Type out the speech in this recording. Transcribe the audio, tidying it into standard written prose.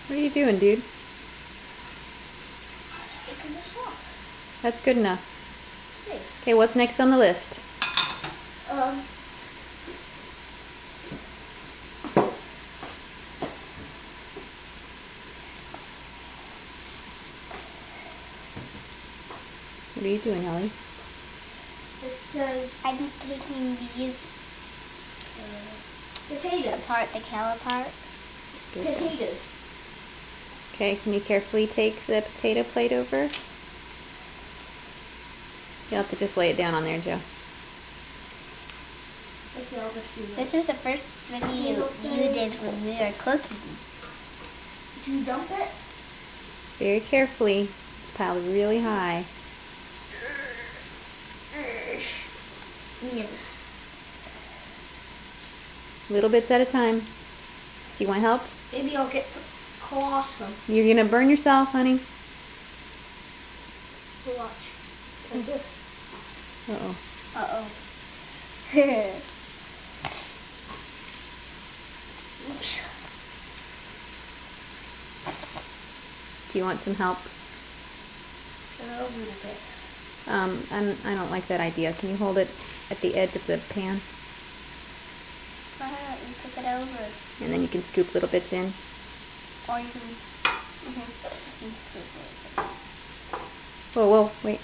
What are you doing, dude? Sticking this off. That's good enough. Hey. Okay, what's next on the list? What are you doing, Ellie? It says I'm taking these potatoes. apart, the cow apart. Good. Potatoes. Okay, can you carefully take the potato plate over? You'll have to just lay it down on there, Joe. Okay, I'll just do that. This is the first video you did when we were cooking. Did you dump it? Very carefully. It's piled really high. Yeah. Little bits at a time. Do you want help? Maybe I'll get some colossal. You're gonna burn yourself, honey. So watch. Like this. Uh-oh. Uh-oh. Oops. Do you want some help? A little bit. I don't like that idea. Can you hold it at the edge of the pan? Why don't you flip it over? And then you can scoop little bits in. Or you can, you can scoop it. Whoa, whoa, wait.